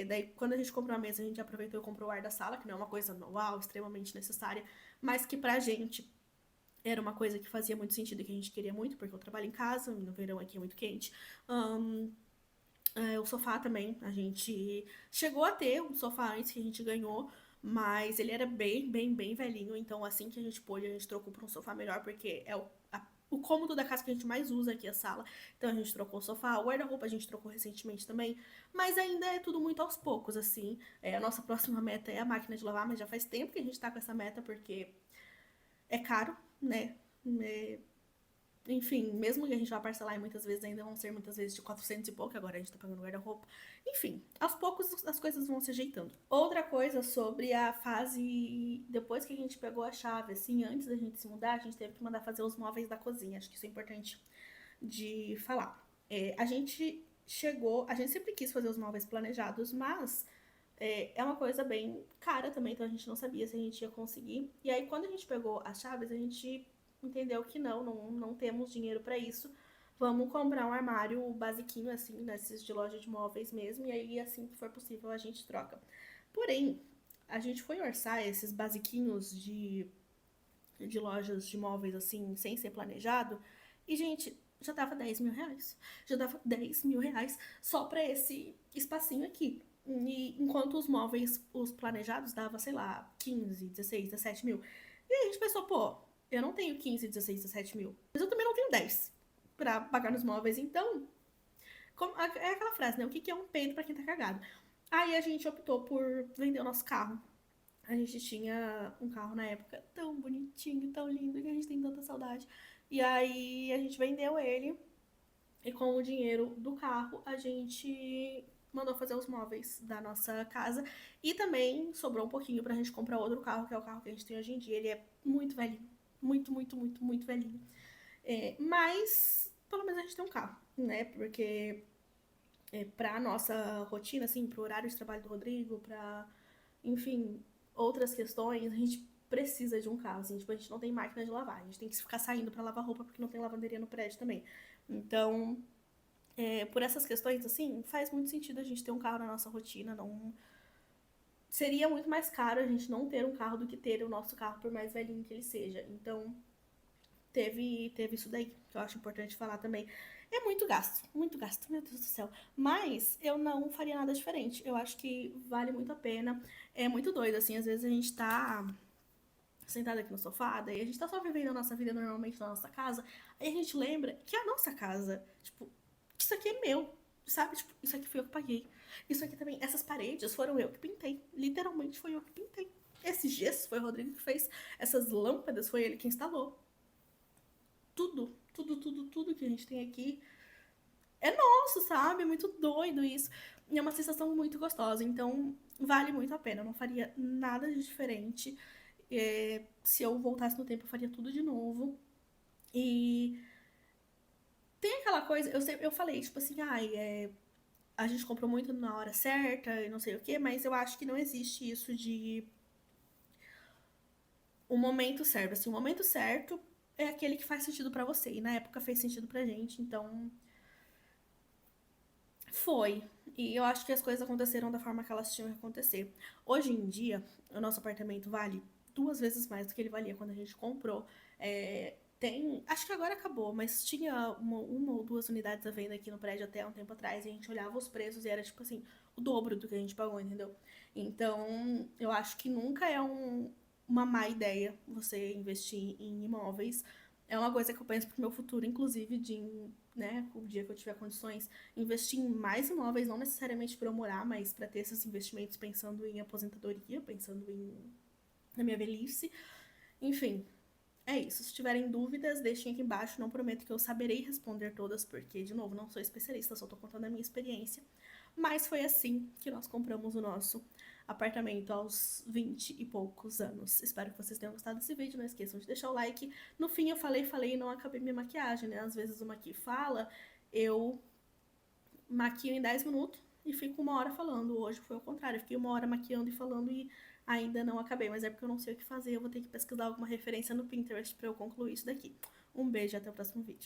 Daí, quando a gente comprou a mesa, a gente aproveitou e comprou o ar da sala, que não é uma coisa uau, extremamente necessária, mas que pra gente era uma coisa que fazia muito sentido e que a gente queria muito, porque eu trabalho em casa, no verão aqui é muito quente. Um, o sofá também, a gente chegou a ter um sofá antes que a gente ganhou, mas ele era bem velhinho, então assim que a gente pôde, a gente trocou por um sofá melhor, porque é o cômodo da casa que a gente mais usa aqui, a sala. Então a gente trocou o sofá, o guarda-roupa a gente trocou recentemente também, mas ainda é tudo muito aos poucos, assim. A nossa próxima meta é a máquina de lavar, mas já faz tempo que a gente tá com essa meta, porque é caro, né? É, enfim, mesmo que a gente vá parcelar e muitas vezes ainda vão ser muitas vezes de 400 e pouco, agora a gente tá pagando guarda-roupa. Enfim, aos poucos as coisas vão se ajeitando. Outra coisa sobre a fase depois que a gente pegou a chave, assim, antes da gente se mudar, a gente teve que mandar fazer os móveis da cozinha. Acho que isso é importante de falar. A gente sempre quis fazer os móveis planejados, mas é uma coisa bem cara também, então a gente não sabia se a gente ia conseguir. E aí, quando a gente pegou as chaves, a gente entendeu que não temos dinheiro para isso. Vamos comprar um armário basiquinho, assim, desses de loja de móveis mesmo, e aí, assim que for possível, a gente troca. Porém, a gente foi orçar esses basiquinhos de lojas de móveis, assim, sem ser planejado, e, gente, já dava 10 mil reais. Já dava 10 mil reais só pra esse espacinho aqui. E enquanto os móveis, os planejados, dava, sei lá, 15, 16, 17 mil. E aí a gente pensou, pô, eu não tenho 15, 16, 17 mil. Mas eu também não tenho 10 pra pagar nos móveis. Então, é aquela frase, né? O que é um peido pra quem tá cagado? Aí a gente optou por vender o nosso carro. A gente tinha um carro na época tão bonitinho, tão lindo, que a gente tem tanta saudade. E aí a gente vendeu ele e com o dinheiro do carro a gente mandou fazer os móveis da nossa casa e também sobrou um pouquinho pra gente comprar outro carro, que é o carro que a gente tem hoje em dia. Ele é muito velhinho, muito velhinho. Mas pelo menos a gente tem um carro, né? Porque pra nossa rotina, assim, pro horário de trabalho do Rodrigo, pra enfim, outras questões, a gente precisa de um carro, assim, tipo, a gente não tem máquina de lavar, a gente tem que ficar saindo para lavar roupa porque não tem lavanderia no prédio também. Então, por essas questões, assim, faz muito sentido a gente ter um carro na nossa rotina, não... Seria muito mais caro a gente não ter um carro do que ter o nosso carro, por mais velhinho que ele seja. Então, teve isso daí, que eu acho importante falar também. É muito gasto, meu Deus do céu. Mas eu não faria nada diferente. Eu acho que vale muito a pena. É muito doido, assim, às vezes a gente tá sentada aqui no sofá, daí a gente tá só vivendo a nossa vida normalmente na nossa casa, aí a gente lembra que é a nossa casa, tipo, isso aqui é meu, sabe? Tipo, isso aqui foi eu que paguei. Isso aqui também, essas paredes foram eu que pintei. Literalmente foi eu que pintei. Esse gesso foi o Rodrigo que fez. Essas lâmpadas foi ele que instalou. Tudo que a gente tem aqui é nosso, sabe? É muito doido isso. E é uma sensação muito gostosa. Então, vale muito a pena. Eu não faria nada de diferente. Se eu voltasse no tempo, eu faria tudo de novo. E tem aquela coisa, eu falei, tipo assim, ai, a gente comprou muito na hora certa e não sei o quê, mas eu acho que não existe isso de o momento certo. Assim, o momento certo é aquele que faz sentido pra você. E na época fez sentido pra gente, então foi. E eu acho que as coisas aconteceram da forma que elas tinham que acontecer. Hoje em dia, o nosso apartamento vale 2 vezes mais do que ele valia quando a gente comprou. Acho que agora acabou, mas tinha uma ou duas unidades à venda aqui no prédio até um tempo atrás e a gente olhava os preços e era tipo assim, o dobro do que a gente pagou, entendeu? Então, eu acho que nunca é uma má ideia você investir em imóveis. É uma coisa que eu penso pro meu futuro, inclusive, de, né, o dia que eu tiver condições, investir em mais imóveis, não necessariamente para eu morar, mas para ter esses investimentos pensando em aposentadoria, pensando na minha velhice. Enfim, é isso. Se tiverem dúvidas, deixem aqui embaixo. Não prometo que eu saberei responder todas, porque, de novo, não sou especialista, só tô contando a minha experiência. Mas foi assim que nós compramos o nosso apartamento aos 20 e poucos anos. Espero que vocês tenham gostado desse vídeo. Não esqueçam de deixar o like. No fim, eu falei e não acabei minha maquiagem, né? Às vezes o maqui fala, eu maquio em 10 minutos e fico 1 hora falando. Hoje foi o contrário, eu fiquei 1 hora maquiando e falando e ainda não acabei, mas é porque eu não sei o que fazer, eu vou ter que pesquisar alguma referência no Pinterest para eu concluir isso daqui. Um beijo e até o próximo vídeo.